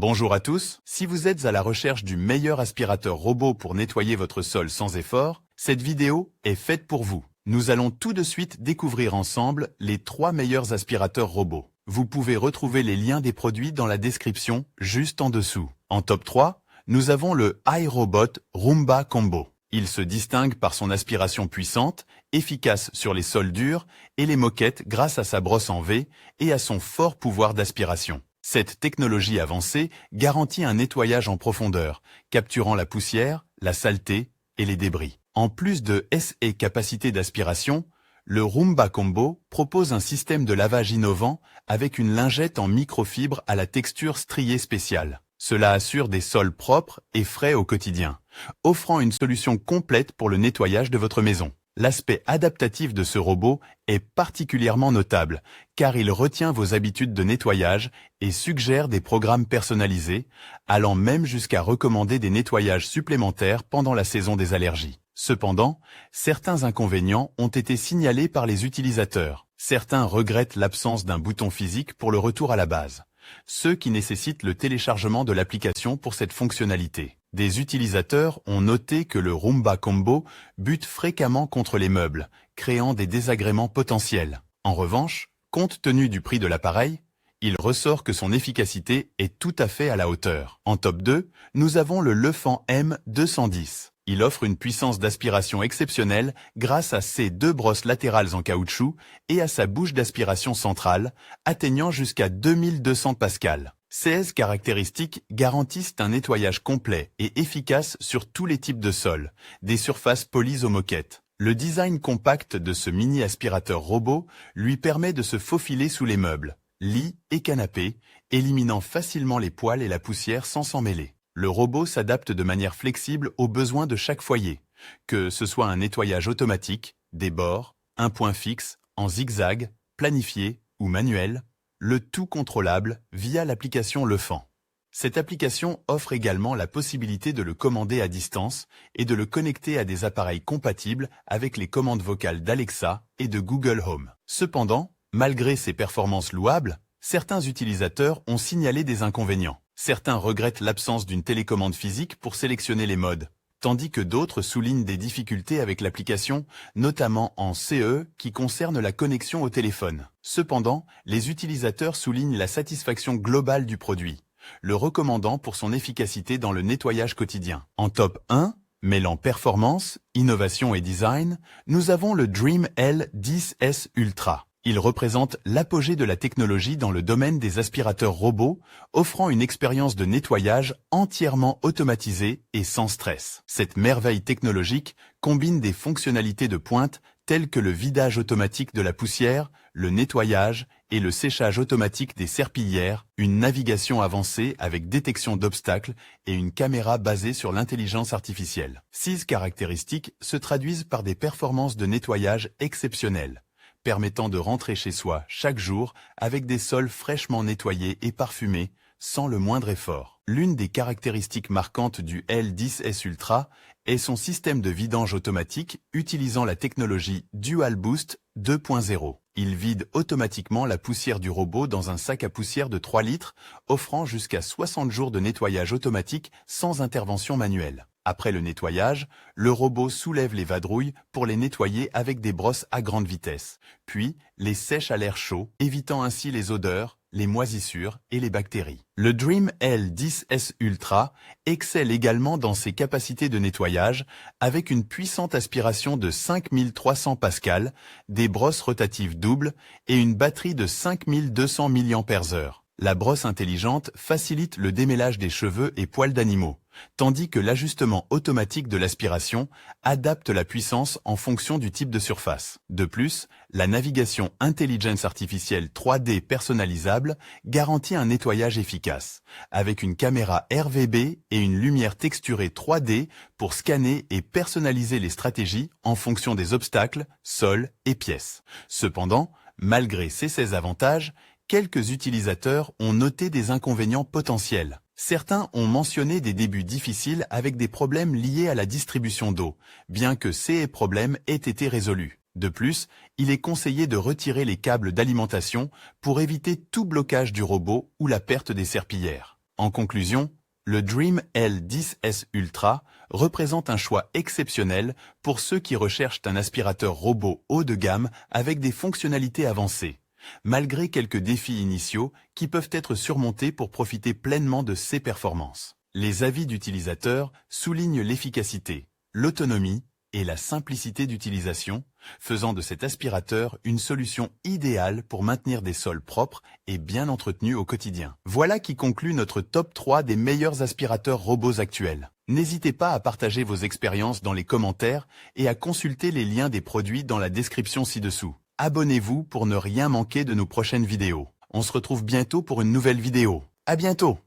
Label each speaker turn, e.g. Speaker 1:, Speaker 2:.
Speaker 1: Bonjour à tous, si vous êtes à la recherche du meilleur aspirateur robot pour nettoyer votre sol sans effort, cette vidéo est faite pour vous. Nous allons tout de suite découvrir ensemble les 3 meilleurs aspirateurs robots. Vous pouvez retrouver les liens des produits dans la description juste en dessous. En top 3, nous avons le iRobot Roomba Combo. Il se distingue par son aspiration puissante, efficace sur les sols durs et les moquettes grâce à sa brosse en V et à son fort pouvoir d'aspiration. Cette technologie avancée garantit un nettoyage en profondeur, capturant la poussière, la saleté et les débris. En plus de ses capacités d'aspiration, le Roomba Combo propose un système de lavage innovant avec une lingette en microfibre à la texture striée spéciale. Cela assure des sols propres et frais au quotidien, offrant une solution complète pour le nettoyage de votre maison. L'aspect adaptatif de ce robot est particulièrement notable, car il retient vos habitudes de nettoyage et suggère des programmes personnalisés, allant même jusqu'à recommander des nettoyages supplémentaires pendant la saison des allergies. Cependant, certains inconvénients ont été signalés par les utilisateurs. Certains regrettent l'absence d'un bouton physique pour le retour à la base, ceux qui nécessitent le téléchargement de l'application pour cette fonctionnalité. Des utilisateurs ont noté que le Roomba Combo bute fréquemment contre les meubles, créant des désagréments potentiels. En revanche, compte tenu du prix de l'appareil, il ressort que son efficacité est tout à fait à la hauteur. En top 2, nous avons le Lefant M210. Il offre une puissance d'aspiration exceptionnelle grâce à ses 2 brosses latérales en caoutchouc et à sa bouche d'aspiration centrale, atteignant jusqu'à 2200 pascal. Ces caractéristiques garantissent un nettoyage complet et efficace sur tous les types de sols, des surfaces polies aux moquettes. Le design compact de ce mini aspirateur robot lui permet de se faufiler sous les meubles, lits et canapés, éliminant facilement les poils et la poussière sans s'en mêler. Le robot s'adapte de manière flexible aux besoins de chaque foyer, que ce soit un nettoyage automatique, des bords, un point fixe, en zigzag, planifié ou manuel, le tout contrôlable via l'application Lefant. Cette application offre également la possibilité de le commander à distance et de le connecter à des appareils compatibles avec les commandes vocales d'Alexa et de Google Home. Cependant, malgré ses performances louables, certains utilisateurs ont signalé des inconvénients. Certains regrettent l'absence d'une télécommande physique pour sélectionner les modes, tandis que d'autres soulignent des difficultés avec l'application, notamment en CE qui concerne la connexion au téléphone. Cependant, les utilisateurs soulignent la satisfaction globale du produit, le recommandant pour son efficacité dans le nettoyage quotidien. En top 1, mêlant performance, innovation et design, nous avons le Dream L10S Ultra. Il représente l'apogée de la technologie dans le domaine des aspirateurs robots, offrant une expérience de nettoyage entièrement automatisée et sans stress. Cette merveille technologique combine des fonctionnalités de pointe telles que le vidage automatique de la poussière, le nettoyage et le séchage automatique des serpillières, une navigation avancée avec détection d'obstacles et une caméra basée sur l'intelligence artificielle. 6 caractéristiques se traduisent par des performances de nettoyage exceptionnelles, permettant de rentrer chez soi chaque jour avec des sols fraîchement nettoyés et parfumés, sans le moindre effort. L'une des caractéristiques marquantes du L10S Ultra est son système de vidange automatique utilisant la technologie Dual Boost 2.0. Il vide automatiquement la poussière du robot dans un sac à poussière de 3 litres, offrant jusqu'à 60 jours de nettoyage automatique sans intervention manuelle. Après le nettoyage, le robot soulève les vadrouilles pour les nettoyer avec des brosses à grande vitesse, puis les sèche à l'air chaud, évitant ainsi les odeurs, les moisissures et les bactéries. Le Dream L10S Ultra excelle également dans ses capacités de nettoyage avec une puissante aspiration de 5300 pascal, des brosses rotatives doubles et une batterie de 5200 mAh. La brosse intelligente facilite le démêlage des cheveux et poils d'animaux, tandis que l'ajustement automatique de l'aspiration adapte la puissance en fonction du type de surface. De plus, la navigation intelligence artificielle 3D personnalisable garantit un nettoyage efficace, avec une caméra RVB et une lumière texturée 3D pour scanner et personnaliser les stratégies en fonction des obstacles, sols et pièces. Cependant, malgré ces avantages, quelques utilisateurs ont noté des inconvénients potentiels. Certains ont mentionné des débuts difficiles avec des problèmes liés à la distribution d'eau, bien que ces problèmes aient été résolus. De plus, il est conseillé de retirer les câbles d'alimentation pour éviter tout blocage du robot ou la perte des serpillières. En conclusion, le Dream L10S Ultra représente un choix exceptionnel pour ceux qui recherchent un aspirateur robot haut de gamme avec des fonctionnalités avancées, malgré quelques défis initiaux qui peuvent être surmontés pour profiter pleinement de ses performances. Les avis d'utilisateurs soulignent l'efficacité, l'autonomie et la simplicité d'utilisation, faisant de cet aspirateur une solution idéale pour maintenir des sols propres et bien entretenus au quotidien. Voilà qui conclut notre top 3 des meilleurs aspirateurs robots actuels. N'hésitez pas à partager vos expériences dans les commentaires et à consulter les liens des produits dans la description ci-dessous. Abonnez-vous pour ne rien manquer de nos prochaines vidéos. On se retrouve bientôt pour une nouvelle vidéo. À bientôt!